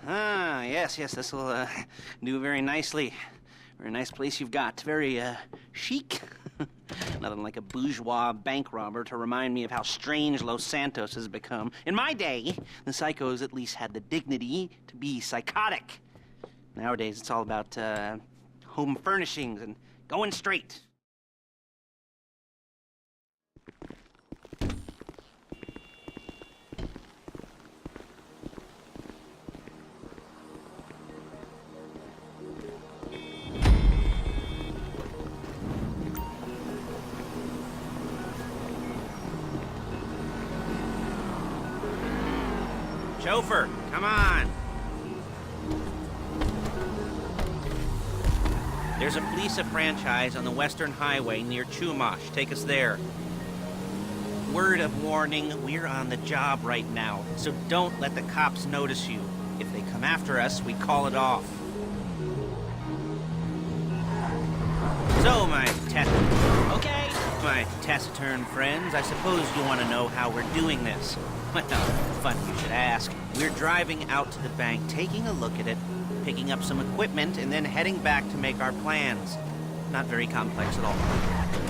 Yes, this'll do very nicely. Very nice place you've got. Very chic. Nothing like a bourgeois bank robber to remind me of how strange Los Santos has become. In my day, the psychos at least had the dignity to be psychotic. Nowadays, it's all about home furnishings and going straight. Chauffeur, come on. There's a Fleeca franchise on the Western Highway near Chumash. Take us there. Word of warning, we're on the job right now, so don't let the cops notice you. If they come after us, we call it off. So, my taciturn friends, I suppose you want to know how we're doing this. Well, funny you should ask. We're driving out to the bank, taking a look at it, picking up some equipment, and then heading back to make our plans. Not very complex at all.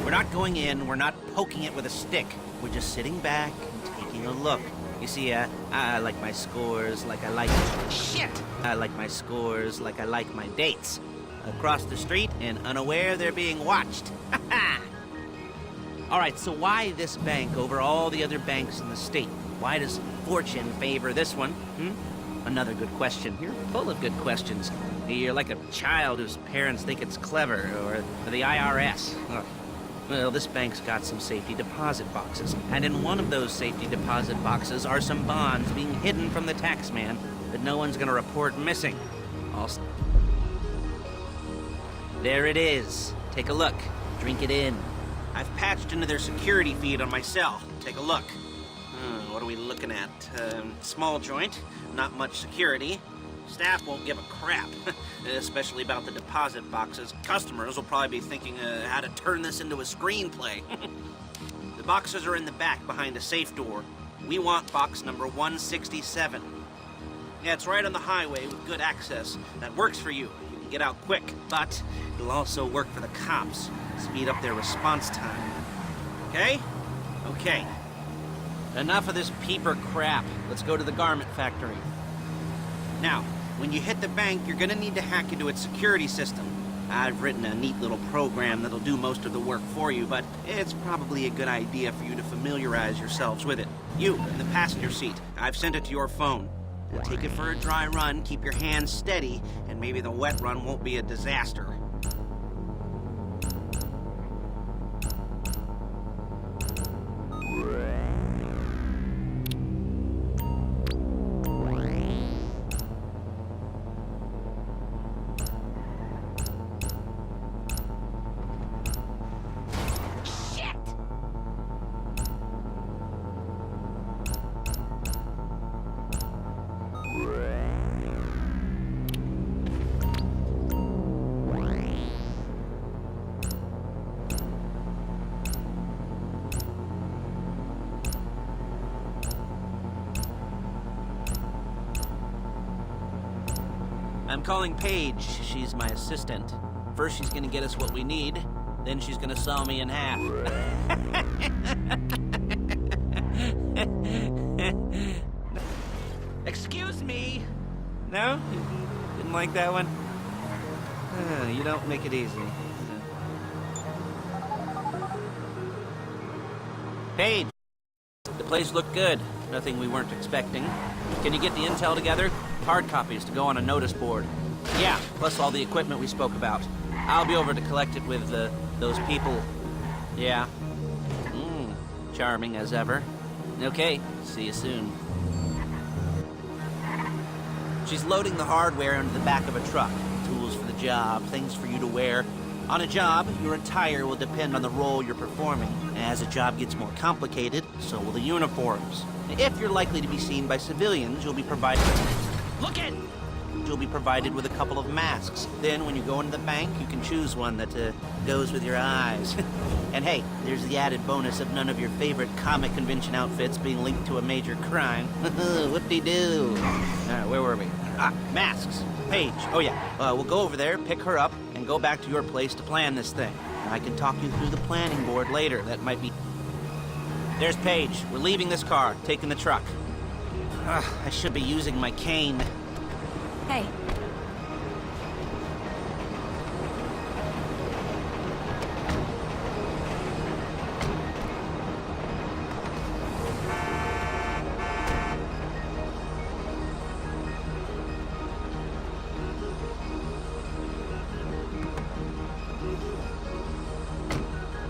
We're not going in, we're not poking it with a stick. We're just sitting back and taking a look. You see, I like my scores like I like... Shit! I like my scores like I like my dates. Across the street and unaware they're being watched. Ha-ha! All right, so why this bank over all the other banks in the state? Why does fortune favor this one? Another good question. You're full of good questions. You're like a child whose parents think it's clever, or the IRS. Ugh. Well, this bank's got some safety deposit boxes, and in one of those safety deposit boxes are some bonds being hidden from the tax man that no one's gonna report missing. There it is. Take a look. Drink it in. I've patched into their security feed on my cell. Take a look. What are we looking at? Small joint, not much security. Staff won't give a crap, especially about the deposit boxes. Customers will probably be thinking how to turn this into a screenplay. The boxes are in the back behind a safe door. We want box number 167. Yeah, it's right on the highway with good access. That works for you. You can get out quick, but it'll also work for the cops. Speed up their response time. Okay? Okay. Enough of this peeper crap. Let's go to the garment factory. Now, when you hit the bank, you're gonna need to hack into its security system. I've written a neat little program that'll do most of the work for you, but it's probably a good idea for you to familiarize yourselves with it. You, in the passenger seat, I've sent it to your phone. Now take it for a dry run, keep your hands steady, and maybe the wet run won't be a disaster. I'm calling Paige. She's my assistant. First, she's gonna get us what we need. Then she's gonna saw me in half. Excuse me. No? Didn't like that one? You don't make it easy. Paige. The place looked good. Nothing we weren't expecting. Can you get the intel together? Hard copies to go on a notice board. Yeah, plus all the equipment we spoke about. I'll be over to collect it with those people. Yeah. Charming as ever. Okay, see you soon. She's loading the hardware into the back of a truck. Tools for the job, things for you to wear. On a job, your attire will depend on the role you're performing. As a job gets more complicated, so will the uniforms. If you're likely to be seen by civilians, you'll be provided... Look it! You'll be provided with a couple of masks. Then, when you go into the bank, you can choose one that goes with your eyes. And hey, there's the added bonus of none of your favorite comic convention outfits being linked to a major crime. Whoop-de-doo. All right, where were we? Ah, masks. Paige. Oh, yeah. We'll go over there, pick her up, and go back to your place to plan this thing. And I can talk you through the planning board later. That might be... There's Paige. We're leaving this car, taking the truck. I should be using my cane. Hey.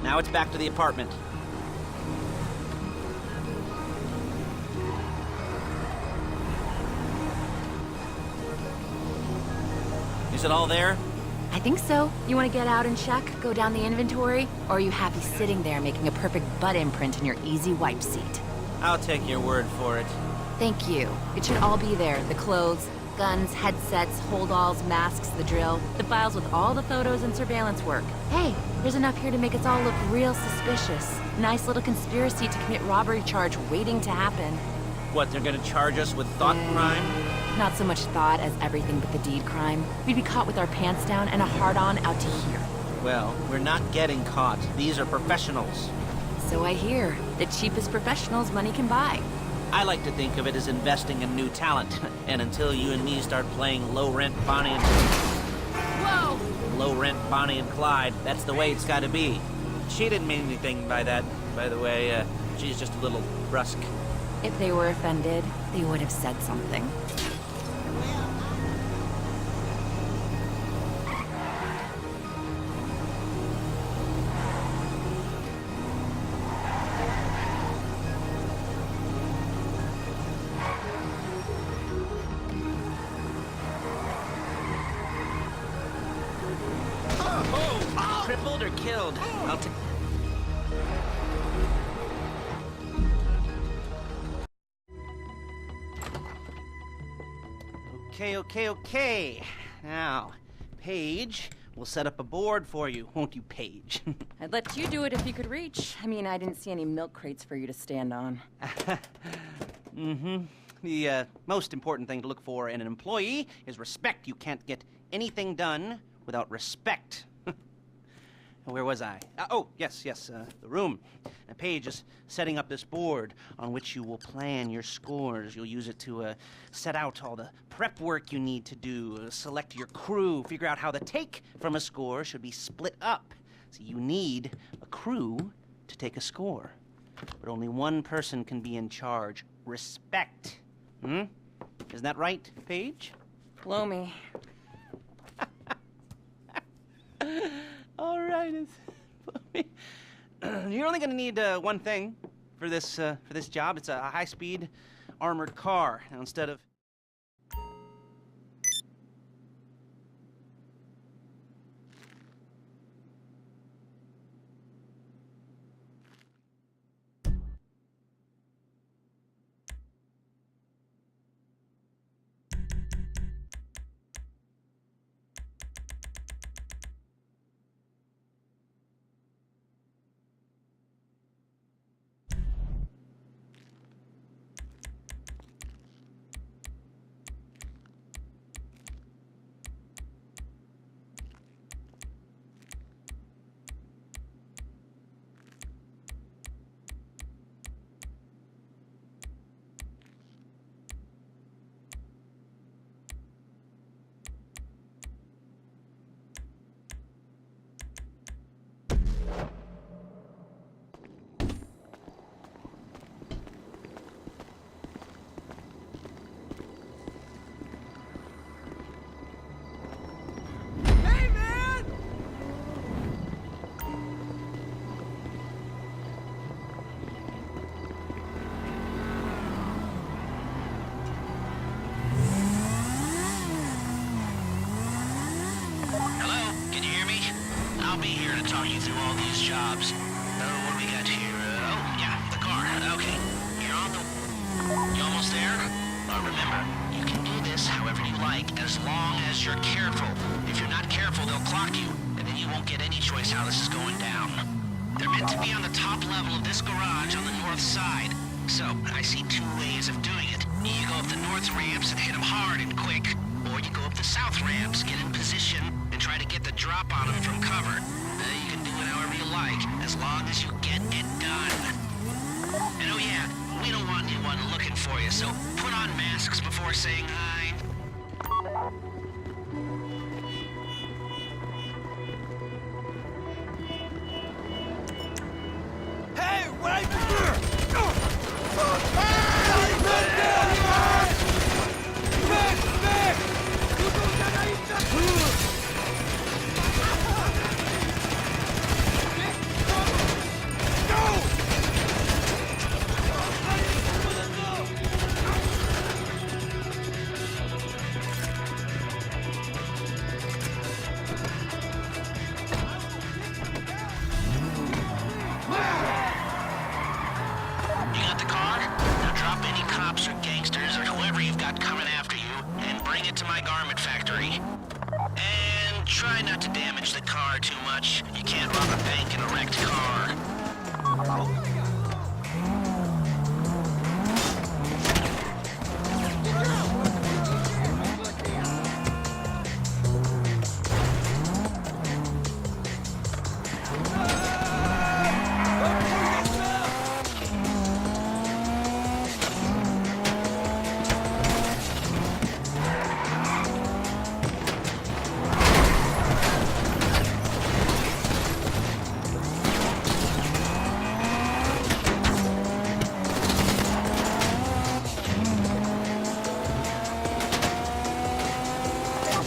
Now it's back to the apartment. Is it all there? I think so. You want to get out and check? Go down the inventory? Or are you happy sitting there making a perfect butt imprint in your easy wipe seat? I'll take your word for it. Thank you. It should all be there. The clothes, guns, headsets, holdalls, masks, the drill. The files with all the photos and surveillance work. Hey, there's enough here to make us all look real suspicious. Nice little conspiracy to commit robbery charge waiting to happen. What, they're gonna charge us with thought crime? Not so much thought as everything but the deed crime. We'd be caught with our pants down and a hard-on out to here. Well, we're not getting caught. These are professionals. So I hear. The cheapest professionals money can buy. I like to think of it as investing in new talent. And until you and me start playing low-rent Bonnie and... Whoa! Low-rent Bonnie and Clyde, that's the way it's gotta be. She didn't mean anything by that, by the way. She's just a little brusque. If they were offended, they would have said something. Crippled or killed? I'll take... Okay. Now, Paige, we'll set up a board for you, won't you, Paige? I'd let you do it if you could reach. I mean, I didn't see any milk crates for you to stand on. The most important thing to look for in an employee is respect. You can't get anything done without respect. Where was I? Yes, the room. Now, Paige is setting up this board on which you will plan your scores. You'll use it to set out all the prep work you need to do, select your crew, figure out how the take from a score should be split up. So you need a crew to take a score. But only one person can be in charge. Respect. Isn't that right, Paige? Blow me. All right, you're only going to need one thing for this job. It's a high-speed armored car. Now, instead of... I'll be here to talk you through all these jobs. What do we got here? The car. Okay. You're on the... You almost there? Remember, you can do this however you like, as long as you're careful. If you're not careful, they'll clock you, and then you won't get any choice how this is going down. They're meant to be on the top level of this garage on the north side. So, I see two ways of doing it. You go up the north ramps and hit them hard and quick, or you go up the south ramps, get in position, and try to get the drop on them from cover. You can do it however you like, as long as you get it done. And oh yeah, we don't want anyone looking for you, so put on masks before saying hi. Hey, right here! You got the car? Now drop any cops or gangsters or whoever you've got coming after you and bring it to my garment factory. And try not to damage the car too much. You can't rob a bank in a wrecked car.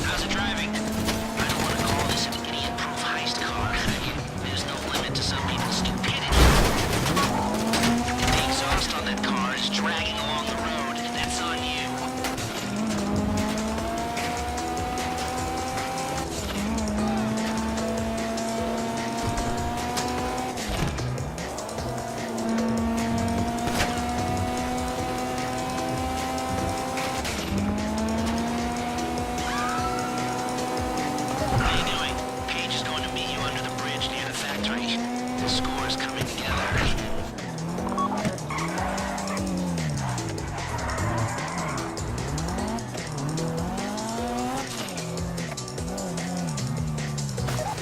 How's it driving? I don't want to call this an idiot-proof heist car. I mean, there's no limit to some people's stupidity. If the exhaust on that car is dragging along the road, that's on you. How you doing? Paige is going to meet you under the bridge near the factory. The score's coming together.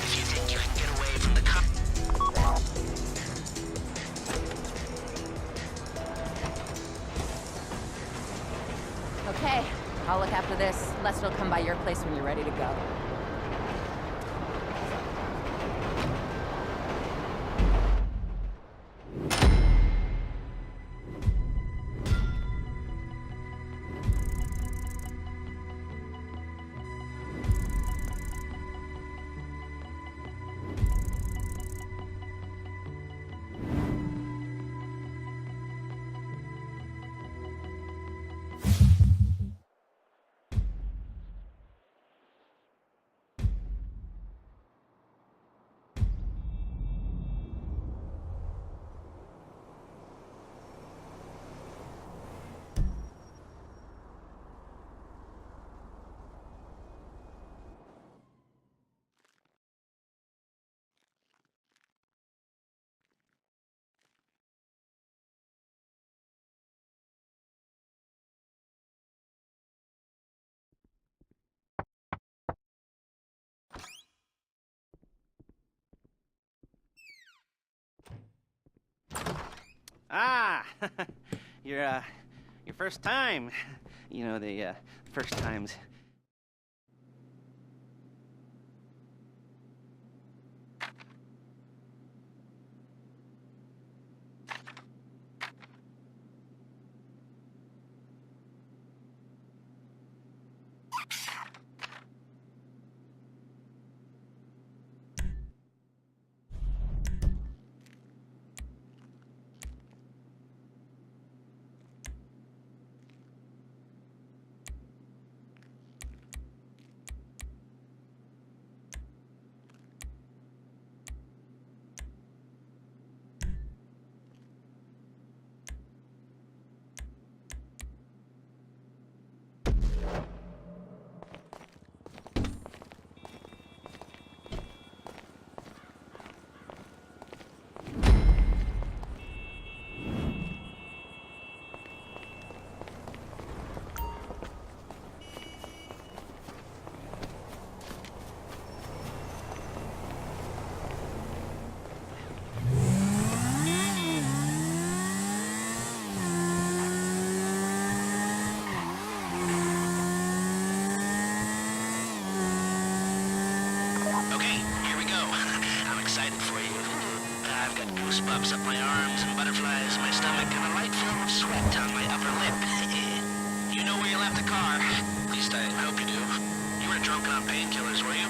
If you think you can get away from the cop... Okay, I'll look after this. Lester will come by your place when you're ready to go. Ah, your first time. You know, the first times. goosebumps up my arms and butterflies in my stomach and a light film of sweat on my upper lip. You know where you left the car. At least I hope you do. You were drunk on painkillers, were you?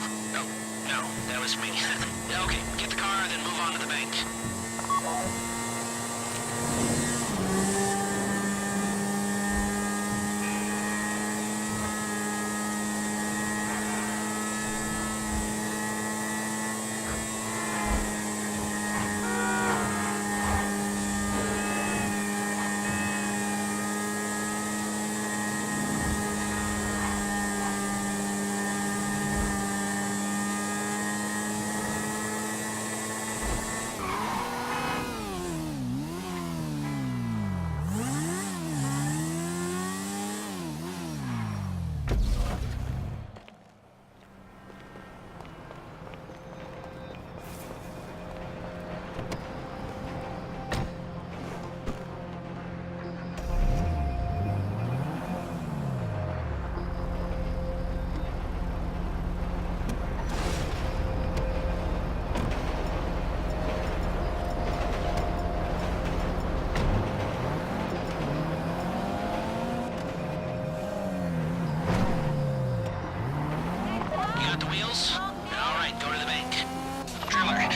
No, that was me. Okay, get the car, then move on to the bank.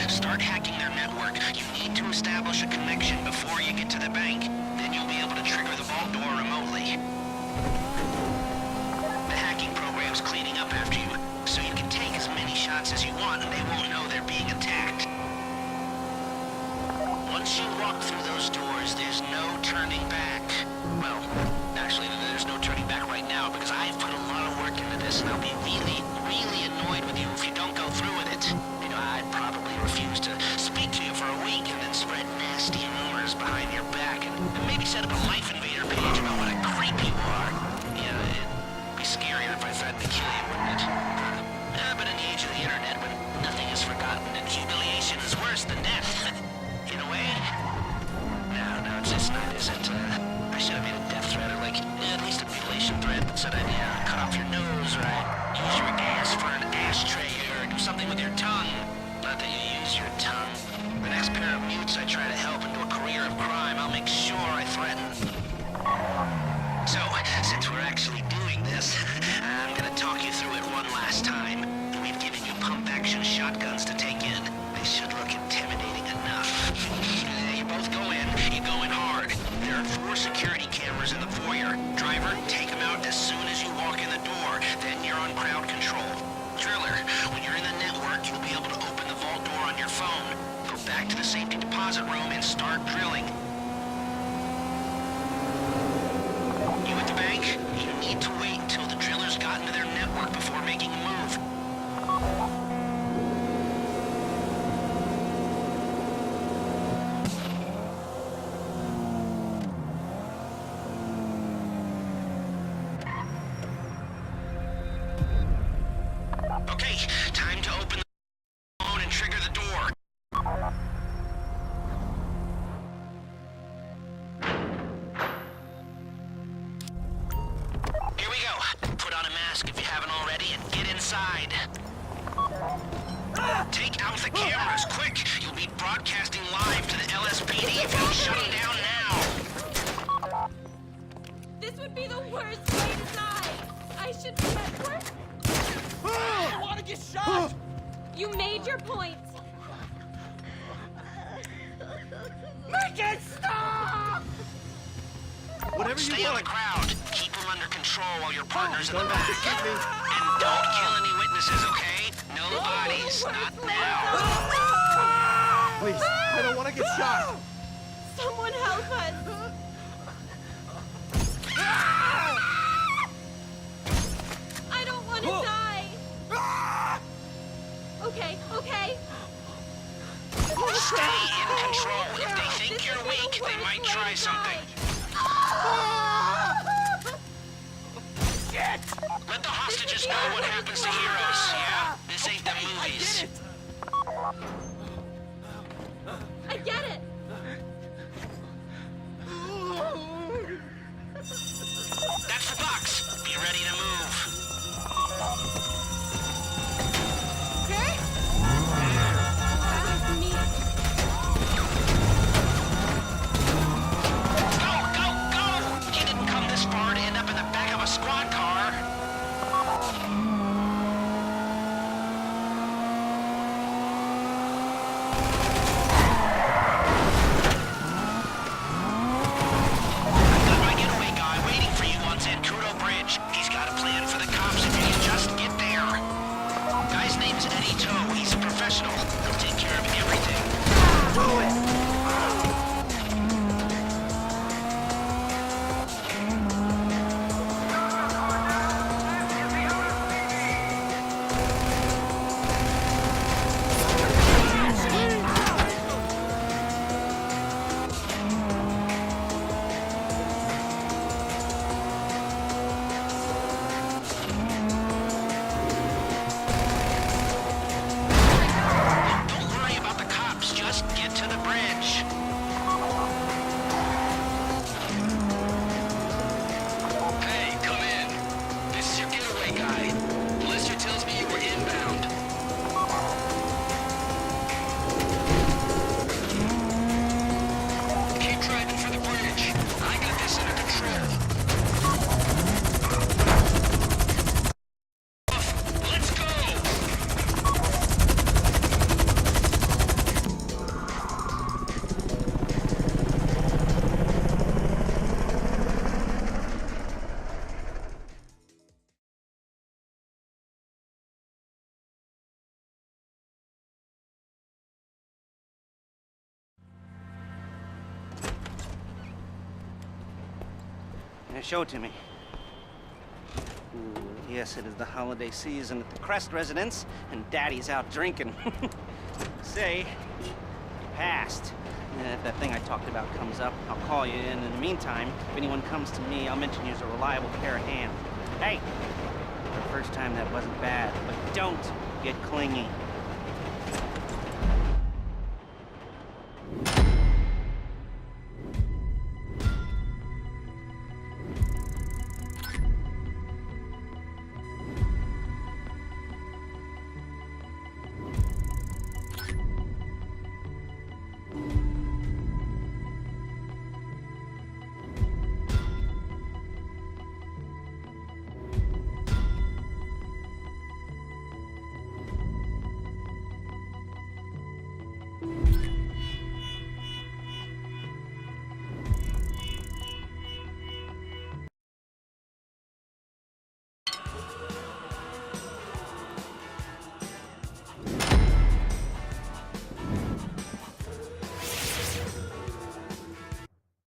Start hacking their network. You need to establish a connection before you get to the bank. Then you'll be able to trigger the vault door remotely. The hacking program's cleaning up after you, so you can take as many shots as you want and they won't know they're being attacked. Once you walk through those doors, there's no turning back. Well, actually, there's no turning back right now because I've put a lot of work into this and I'll be really, really annoyed with you if you don't go through with it. I'd probably refuse to speak to you for a week and then spread nasty rumors behind your back and maybe set up a Life Invader page about what a creep you are. Yeah, it'd be scarier if I threatened to kill you, wouldn't it? But in the age of the internet, when nothing is forgotten and humiliation is worse than death, in a way. No, it's not, is it? I should have made a death threat or at least a mutilation threat that said I'd cut off your nose or I'd use your ass for an ashtray or do something with your tongue. Not that you use your tongue. The next pair of mutes I try to help into a career of crime, I'll make sure I threaten. So, since we're actually doing this, I'm gonna talk you through it one last time. We've given you pump-action shotguns to take in. They should look intimidating enough. You both go in, you go in hard. There are 4 security cameras in the foyer. Driver, take them out as soon as you walk in the door. Then you're on crowd control. Driller, when you're in the network, you'll be able to open the vault door on your phone. Go back to the safety deposit room and start drilling. You at the bank? You need to wait until the drillers got into their network before making a move. Okay, time to open the phone and trigger the door. Here we go. Put on a mask if you haven't already and get inside. Take out the cameras, quick! You'll be broadcasting live to the LSPD if you don't shut them down now. This would be the worst way to die. I should be at work. I want to get shot! You made your point. Make it stop! Whatever you Stay on the want. crowd. Keep them under control while your partner's in the Don't back. have to shoot me. And don't kill any witnesses, okay? No bodies, not now. Please, I don't want to get shot. Someone help us. I don't want to die. Okay. Stay in control. If they think you're weak, they might try something. Let the hostages know what happens to heroes, yeah? This ain't the movies. I get it. That's the box. Be ready to move. That was me. name's Eddie Toe. He's a professional. He'll take care of everything. Don't worry about the cops. Just get to the bridge. Hey, come in. This is your getaway guy. Blister tells me you were inbound. Keep driving for the bridge. I got this under control. Let's go! Show it to me. Ooh, yes, it is the holiday season at the Crest residence, and Daddy's out drinking. Say, passed. If that thing I talked about comes up, I'll call you in. In the meantime, if anyone comes to me, I'll mention you as a reliable pair of hands. Hey, the first time that wasn't bad, but don't get clingy.